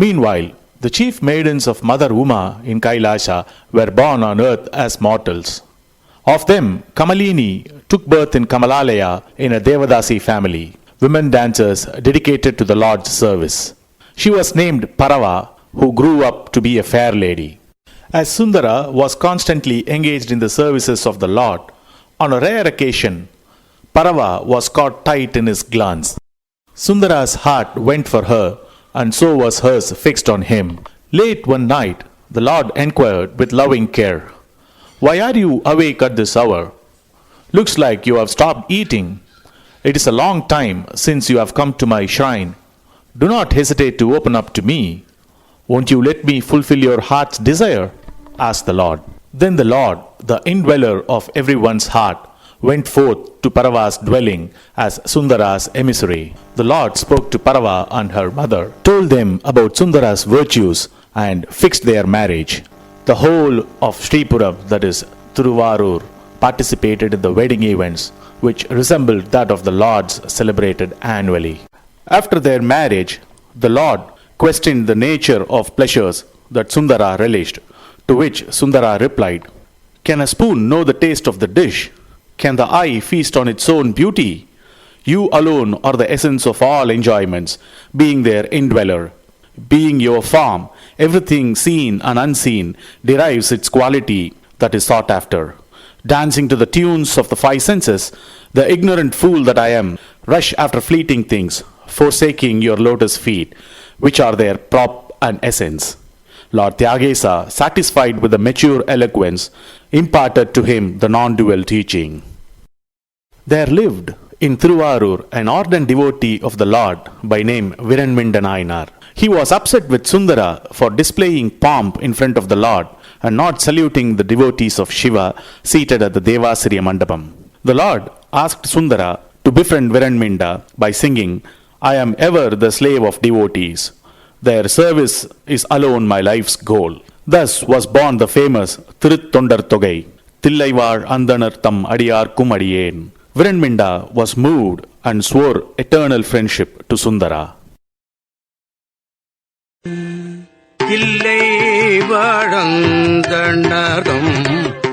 Meanwhile, the chief maidens of Mother Uma in Kailasha were born on earth as mortals. Of them, Kamalini took birth in Kamalalaya in a Devadasi family, women dancers dedicated to the Lord's service. She was named Parava, who grew up to be a fair lady. As Sundara was constantly engaged in the services of the Lord, on a rare occasion, Parava was caught tight in his glance. Sundara's heart went for her, and so was hers fixed on him. Late one night, the Lord inquired with loving care, "Why are you awake at this hour? Looks like you have stopped eating. It is a long time since you have come to my shrine. Do not hesitate to open up to me. Won't you let me fulfill your heart's desire?" asked the Lord. Then the Lord, the indweller of everyone's heart, went forth to Parava's dwelling as Sundara's emissary. The Lord spoke to Parava and her mother, told them about Sundara's virtues, and fixed their marriage. The whole of Sripuram, that is Thiruvarur, participated in the wedding events, which resembled that of the Lords celebrated annually. After their marriage, the Lord questioned the nature of pleasures that Sundara relished, to which Sundara replied, "Can a spoon know the taste of the dish? Can the eye feast on its own beauty? You alone are the essence of all enjoyments, being their indweller. Being your form, everything seen and unseen derives its quality that is sought after. Dancing to the tunes of the five senses, the ignorant fool that I am, rush after fleeting things, forsaking your lotus feet, which are their prop and essence." Lord Tyagesa, satisfied with the mature eloquence, imparted to him the non-dual teaching. There lived in Thiruvarur an ardent devotee of the Lord by name Viranminda Nayanar. He was upset with Sundara for displaying pomp in front of the Lord and not saluting the devotees of Shiva seated at the Devasiriya Mandapam. The Lord asked Sundara to befriend Viranminda by singing, "I am ever the slave of devotees. Their service is alone my life's goal." Thus was born the famous Thiruttondar Togai, Thillaivar Andanar Tam Adiyarkum Adiyen. Viranminda was moved and swore eternal friendship to Sundara. Thillaivar Andanar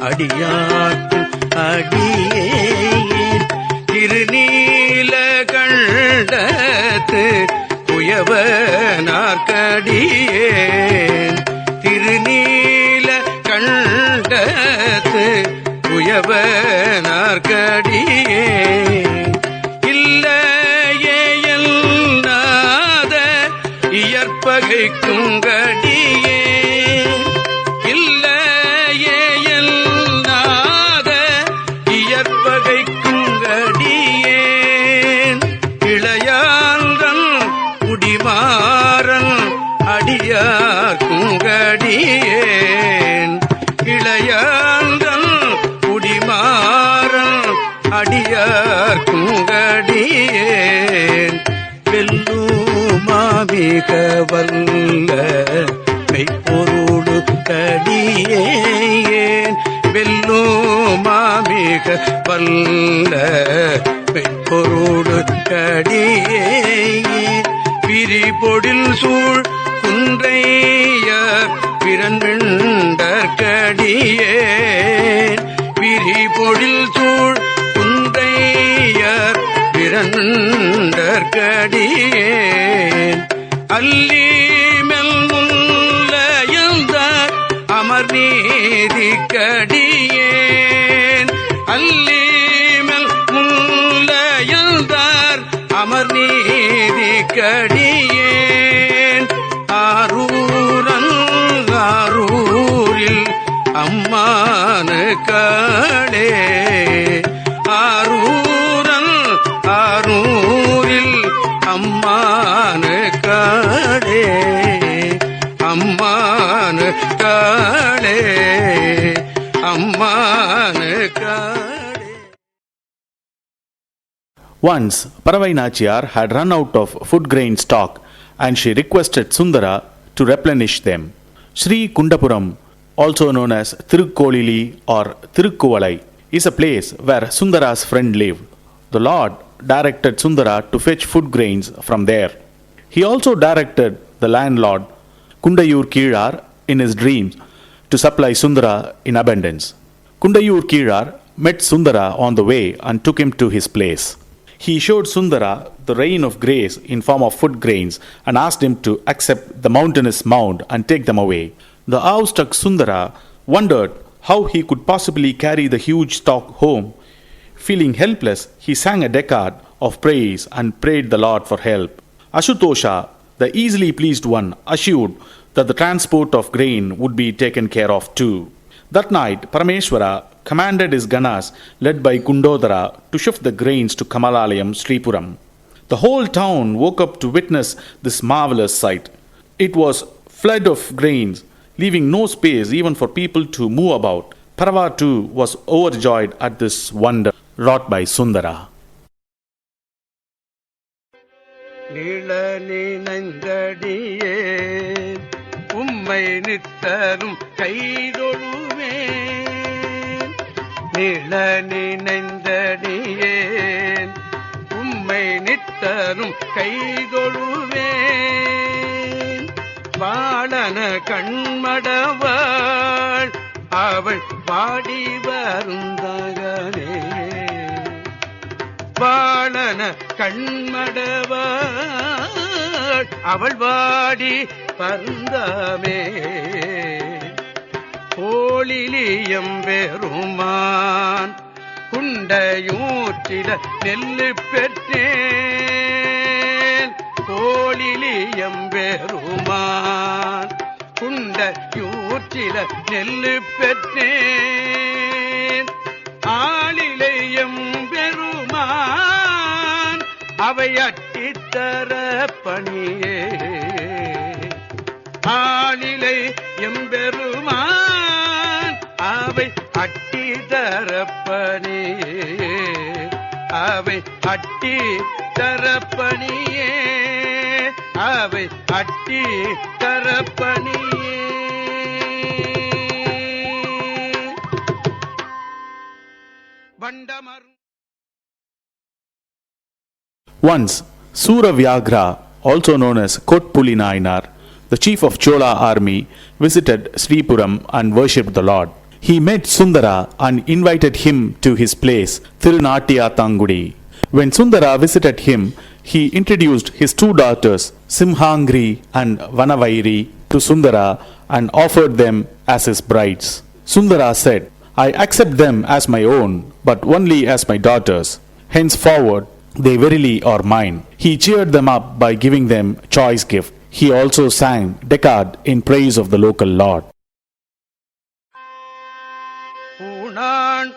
Adiyarkum Adiyen Tirunilakandatu Uyavanarkadiyen Tirunilakandatu Uyavanarkadiyen இல்லையேயல்லாத இயற்பகைக்குங்கடியேன் இல்லையேயல்லாத இயற்பகைக்குங்கடியேன் இளையாந்தன் Kudimaran அடியார்க்குங்கடியேன் இளையாந்தன் Kudimaran அடியார்க்குங்கடியேன் வெல்லுமாமிக வல்ல மெய்ப்பொருளு கடியேன் வெல்லுமாமிக வல்ல மெய்ப்பொருளு கடியேன் பிரிபொடில் சூழ் குன்றைய பிறன்விண்டற்கடியேன் பிரிபொடில் சூழ் குன்றைய பிறன்விண்டற்கடியேன் அல்லிமெல் முல்லையந்த அமர்நீதிக்கடியேன் அல்லிமெல் முல்லையந்தார் அமர்நீதிக்கடியேன் ஆரூரன் ஆரூரில் அம்மானு காடே ஆரூரன் ஆரூரில் அம்மானு காடே அம்மானு காடே அம்மானு காடே. Once, Paravai Nachiyar had run out of food grain stock and she requested Sundara to replenish them. Sri Kundapuram, also known as Tirukkolili or Tirukkuvalai, is a place where Sundara's friend lived. The Lord directed Sundara to fetch food grains from there. He also directed the landlord Kundayur Kirar in his dreams to supply Sundara in abundance. Kundayur Kirar met Sundara on the way and took him to his place. He showed Sundara the rain of grace in form of food grains and asked him to accept the mountainous mound and take them away. The awe-struck Sundara wondered how he could possibly carry the huge stock home. Feeling helpless, he sang a decade of praise and prayed the Lord for help. Ashutosha, the easily pleased one, assured that the transport of grain would be taken care of too. That night, Parameshwara commanded his Ganas, led by Kundodara, to shift the grains to Kamalalayam, Sripuram. The whole town woke up to witness this marvelous sight. It was flood of grains, leaving no space even for people to move about. Parava too was overjoyed at this wonder wrought by Sundara. நிழலினந்தடியே உம்மை நித்தரும் கைதொழுவேன் நிழலினந்தடியே உம்மை நித்தரும் கைதொழுவேன் வாழன கண்மடவாள் அவள் பாடி வருந்தகனே வாழன கண்மடவாள் அவள் வாடி பருந்தாமே கோளிலியம் பெருமான் குண்டையூற்றில நெல்லு பெற்றேன் கோளிலியம் பெருமான் குண்டையூற்றில நெல்லு பெற்றேன் ஆளிலையம் பெருமான் அவை அட்டித்தர பணியே ஆளிலை எம்பெருமான் அவை அட்டித்தர பணியே அவை அட்டி தரப்பணியே அவை அட்டி தரப்பணியே. Once, Suravyagra, also known as Kotpuli Nayanar, the chief of Chola army, visited Sripuram and worshipped the Lord. He met Sundara and invited him to his place, Thirunattiya Thangudi. When Sundara visited him, he introduced his two daughters, Simhangri and Vanavairi, to Sundara and offered them as his brides. Sundara said, I accept them as my own, but only as my daughters. Henceforward, they verily are mine. He cheered them up by giving them choice gift. He also sang decade in praise of the local Lord. பூணான்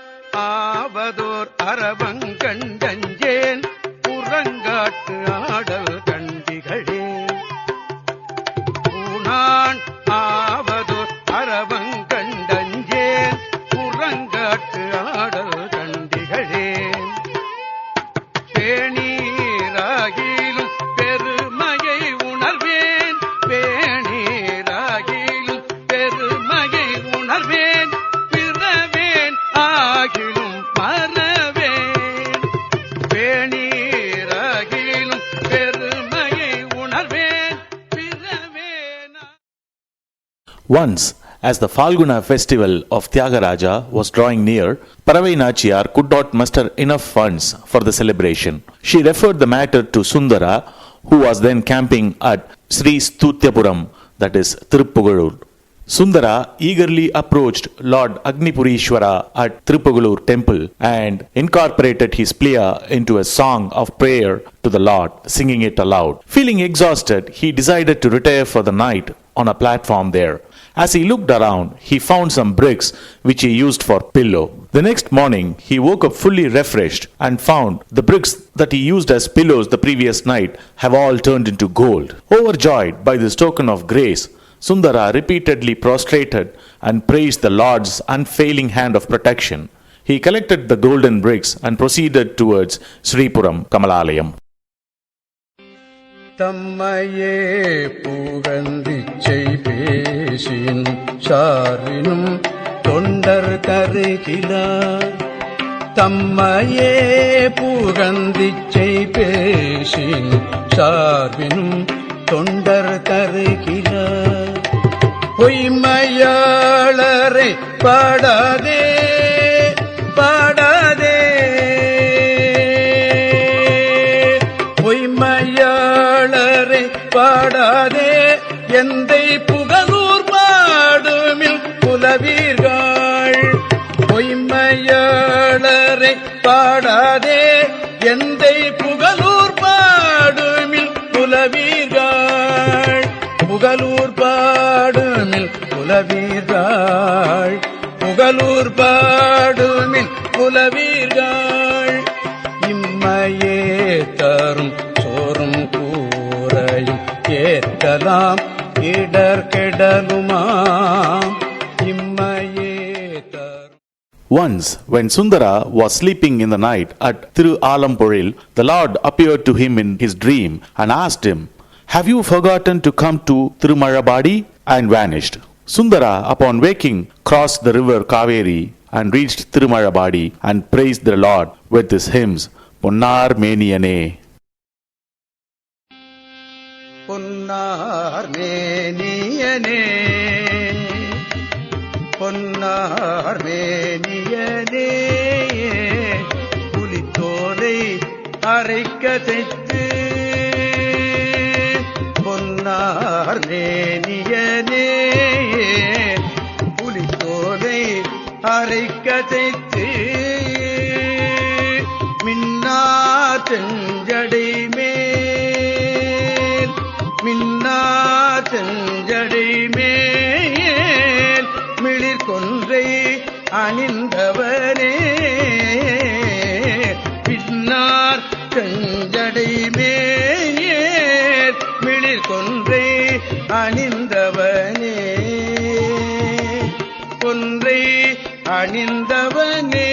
ஆவதோர் அரவங்கண்டஞ்சேன் புறங்காட்டு ஆடல் கண்டிகளே பூணான் ஆவதோர் அரவங்கண்டஞ்சேன் புறங்காட்டு ஆடல் கண்டிகளே பேணீராகிலும் பெருமையை உணர்வேன் பேணீராகிலும் பெருமையை உணர்வேன் பிறவேன் ஆகிலும் மறவேன் பேணீராகிலும் பெருமையை உணர்வேன் பிறவேன். Once, as the Falguna festival of Tyagaraja was drawing near, Paravai Nachiyar could not muster enough funds for the celebration. She referred the matter to Sundara, who was then camping at Sri Stutyapuram, that is Tiruppugalur. Sundara eagerly approached Lord Agnipurishwara at Tiruppugalur temple and incorporated his plea into a song of prayer to the Lord, singing it aloud. Feeling exhausted, he decided to retire for the night on a platform there. As he looked around, he found some bricks which he used for pillow. The next morning, he woke up fully refreshed and found the bricks that he used as pillows the previous night have all turned into gold. Overjoyed by this token of grace, Sundara repeatedly prostrated and praised the Lord's unfailing hand of protection. He collected the golden bricks and proceeded towards Sripuram, Kamalalayam. தம்மையே புகழ்ந்திச்சை basin சாரினும் தொண்டர் கருகிலார் தம்மையே புகழ்ந்திச்சை basin சார்பினும் தொண்டர் கருகிலார் பொய்மையாளரை பாடாதே பாடாதே பொய்மையாளரை பாடாதே எந்தை புகழூர் பாடுமில் புலவீர்கள் பொய்மையாளரை பாடாதே எந்தை புகழூர் பாடுமில் புலவீர்கள் புகழூர் பாடுமில் புலவீர்கள் புகழூர் பாடுமில் புலவீர்கள் இம்மையே தரும் சோறும் கூரையும் ஏற்கலாம் இடர் கெடலுமாம் இம்மையே தரும். Once, when Sundara was sleeping in the night at Thiru-Alampuril, the Lord appeared to him in his dream and asked him, "Have you forgotten to come to Thirumalabadi?" and vanished. Sundara, upon waking, crossed the river Kaveri and reached Thirumalabadi and praised the Lord with his hymns, Ponnar Meniyane. பொன்னார் மேனியனே பொன்னார் மேனியனே புலித்தோலை அரைக்க தைத்து பொன்னார் மேனியனே புலித்தோலை அரைக்க தைத்து மின்னா செஞ்சடை மேல் மின்னா செஞ்சடை மேல் மிளிர் கொன்றை அணிந்தவனே பின்னார் செஞ்சடை மேல் மிளிர் கொன்றை அணிந்தவனே கொன்றை அணிந்தவனே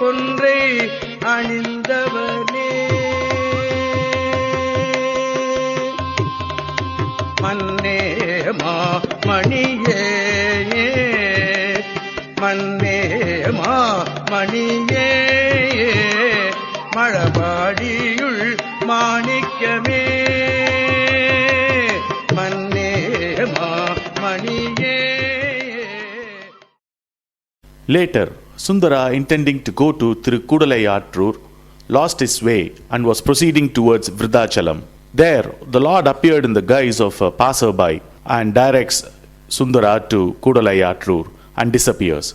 கொன்றை அணிந்தவனே மன்னே மாமணியே மன்னே மாமணியே மழபாடியுள் மாணிக்கமே மன்னே மாமணியே. Later, Sundara, intending to go to Tirukkudalayattur, lost his way and was proceeding towards Vridhachalam. There, the Lord appeared in the guise of a passerby and directs Sundara to Kudalayattur and disappears.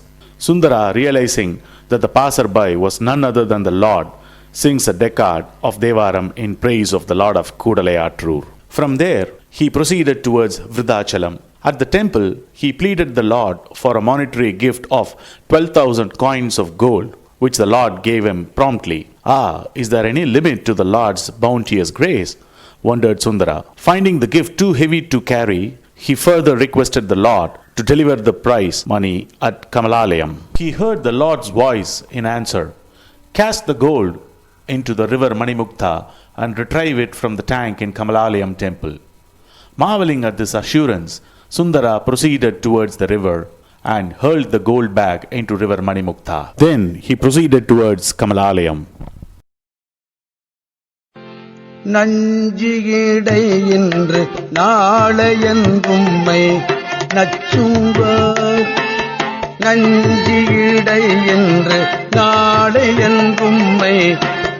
Sundara, realizing that the passerby was none other than the Lord, sings a decade of Devaram in praise of the Lord of Kudalayattur. From there, he proceeded towards Vridhachalam. At the temple, he pleaded the Lord for a monetary gift of 12,000 coins of gold, which the Lord gave him promptly. Ah, is there any limit to the Lord's bounteous grace? Wondered Sundara. Finding the gift too heavy to carry, he further requested the Lord to deliver the prize money at Kamalayam. He heard the Lord's voice in answer, "Cast the gold into the river Manimukta and retrieve it from the tank in Kamalayam temple." Marveling at this assurance, Sundara proceeded towards the river and hurled the gold bag into river Manimukta. Then he proceeded towards Kamalayam. நஞ்சிடை இன்று நாளையன்றும்மை நச்சுவர் நஞ்சிடை என்று நாளையன்றும்மை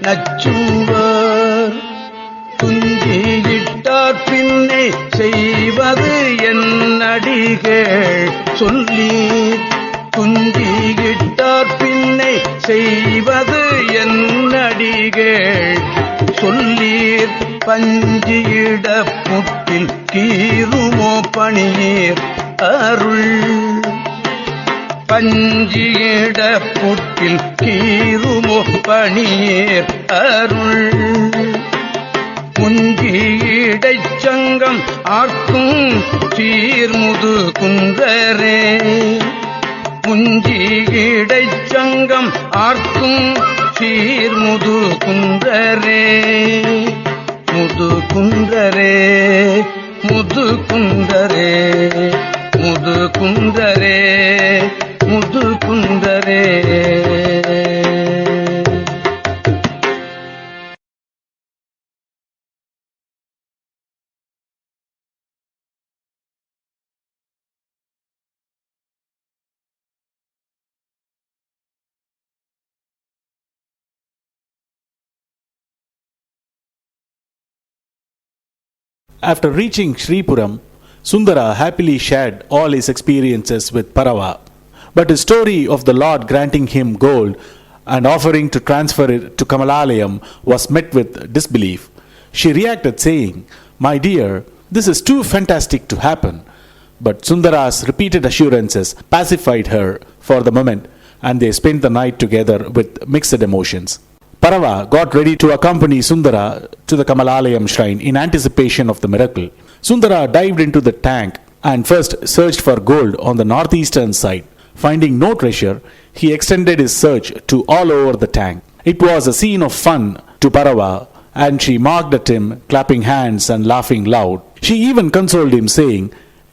நச்சுவர் துஞ்சியிட்டார் பின்னே செய்வது என்னடிகள் சொல்லி துஞ்சியிட்டார் பின்னே செய்வது என்னடிகள் சொல்லீர் பஞ்சியிட புட்டில் கீருமோ பணியீர் அருள் பஞ்சியிட புட்டில் கீருமோ பணியீர் அருள் முஞ்சியிடைச் சங்கம் ஆர்க்கும் சீர்முது குன்றரே முஞ்சியிடைச் சங்கம் ஆர்க்கும் சீர்முது குன்றரே முது குன்றரே முது குன்றரே முது குன்றரே முது குன்றரே. After reaching Sripuram, Sundara happily shared all his experiences with Parava. But his story of the Lord granting him gold and offering to transfer it to Kamalayam was met with disbelief. She reacted saying, "My dear, this is too fantastic to happen." But Sundara's repeated assurances pacified her for the moment, and they spent the night together with mixed emotions. Parava got ready to accompany Sundara to the Kamalayam shrine in anticipation of the miracle. Sundara dived into the tank and first searched for gold on the northeastern side. Finding no treasure, he extended his search to all over the tank. It was a scene of fun to Parava, and she mocked at him, clapping hands and laughing loud. She even consoled him, saying,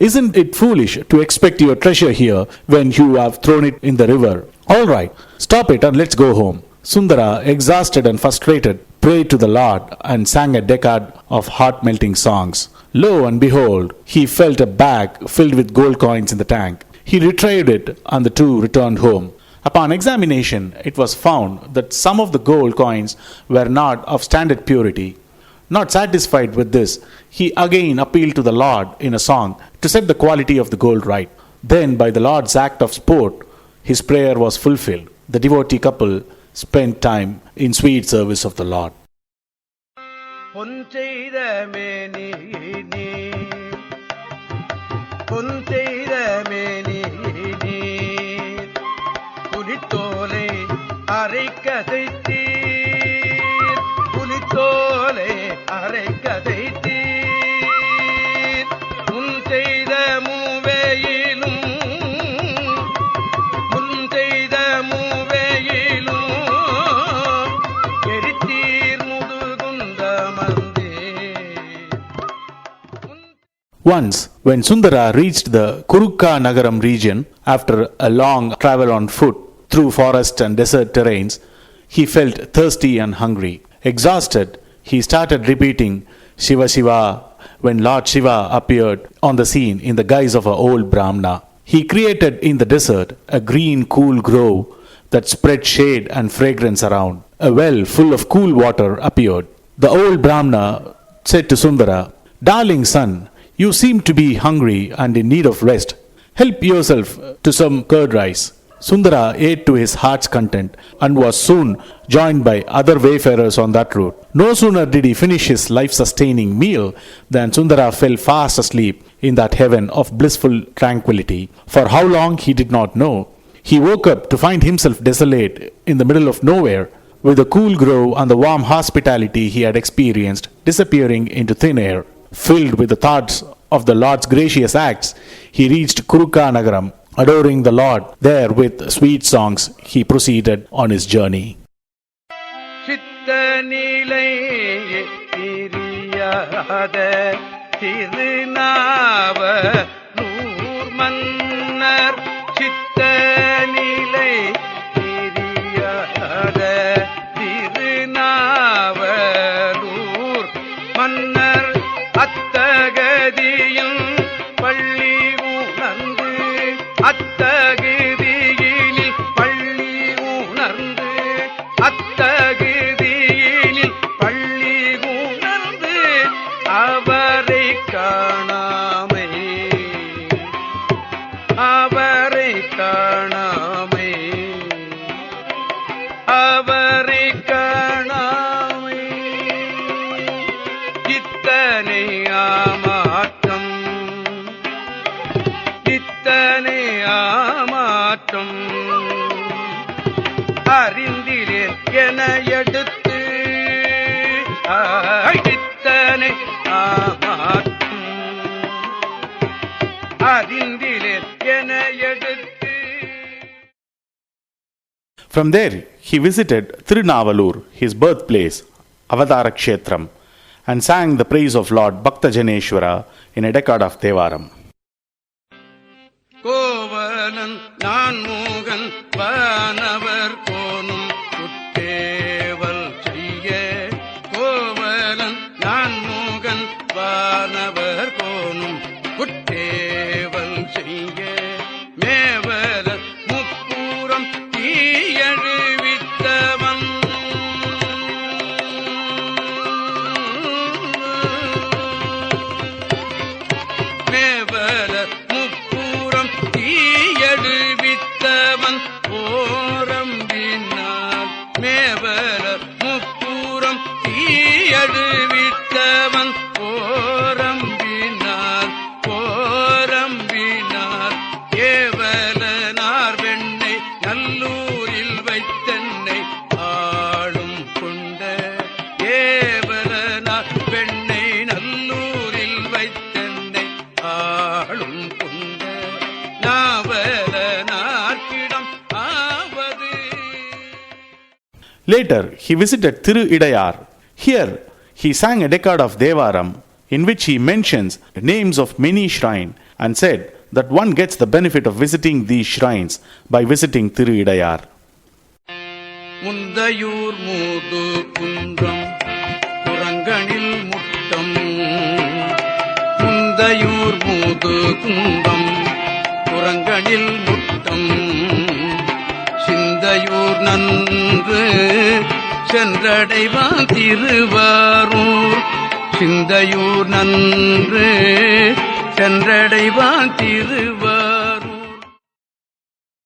"Isn't it foolish to expect your treasure here when you have thrown it in the river? All right, stop it and let's go home." Sundara, exhausted and frustrated, prayed to the Lord and sang a decade of heart-melting songs. Lo and behold, he felt a bag filled with gold coins in the tank. He retrieved it and the two returned home. Upon examination, it was found that some of the gold coins were not of standard purity. Not satisfied with this, he again appealed to the Lord in a song to set the quality of the gold right. Then, by the Lord's act of sport, his prayer was fulfilled. The devotee couple spent time in sweet service of the Lord. புலித்தோலை அரைக்கதைத்தீர், புலித்தோலை அரைக்கதைத்தீர், முன் செய்த மூவேயிலும், முன் செய்த மூவேயிலும், எரித்தீர் முதுகுந்தமர்ந்தே. Once, when Sundara reached the Kurukka Nagaram region after a long travel on foot through forest and desert terrains, he felt thirsty and hungry. Exhausted, he started repeating Shiva Shiva when Lord Shiva appeared on the scene in the guise of an old Brahmana. He created in the desert a green, cool grove that spread shade and fragrance around. A well full of cool water appeared. The old Brahmana said to Sundara, "Darling son, you seem to be hungry and in need of rest. Help yourself to some curd rice." Sundara ate to his heart's content and was soon joined by other wayfarers on that route. No sooner did he finish his life-sustaining meal than Sundara fell fast asleep in that heaven of blissful tranquility. For how long he did not know. He woke up to find himself desolate in the middle of nowhere, with the cool grove and the warm hospitality he had experienced disappearing into thin air. Filled with the thoughts of the Lord's gracious acts, he reached Kurukka Nagaram. Adoring the Lord there with sweet songs, he proceeded on his journey. சித்தநிலை பிரியாத திருநாவலூர் மன்னர், சித்தநிலை பிரியாத திருநாவலூர் மன்னர், அத்தகதியும் பள்ளி உணர்ந்து, அத்தகுதியினில் பள்ளி உணர்ந்து, அத்தகுதியினில் பள்ளி உணர்ந்து, அவரை காணாமை, அவரை காணாமை, அவரை காணாமை, இத்தனை ஆமாற்றம், இத்தனை ஆமாற்றம் அறிந்திலேன் என எடுத்து, இத்தனை ஆமாற்றம் அறிந்திலேன் என எடுத்து. From there, he visited Tirunavalur, his birthplace, Avadara Kshetram, and sang the praise of Lord Bhakta Janeshwara in a decade of Devaram. Kovalan நான் மூகன் வானவர் கோனும் குற்றேவல் செய்ய, கோவலன் நான் மூகன் வானவர் கோனும் குற்றேவல் செய்ய, மேவல முப்பூரம் தீயழுவித்தவன், Later, he visited Thiru Idayar. Here, he sang a decade of Devaram, in which he mentions the names of many shrines and said that one gets the benefit of visiting these shrines by visiting Thiru Idayar. முந்தையூர் மூது குன்றம் குரங்கனில் முட்டம் முந்தையூர் மூது குன்றம் குரங்கனில் முட்டம் சிந்தையூர் நன்று சென்றடைவான் திருவாரூர் சிந்தையூர் நன்று சென்றடைவான் திருவாரூர்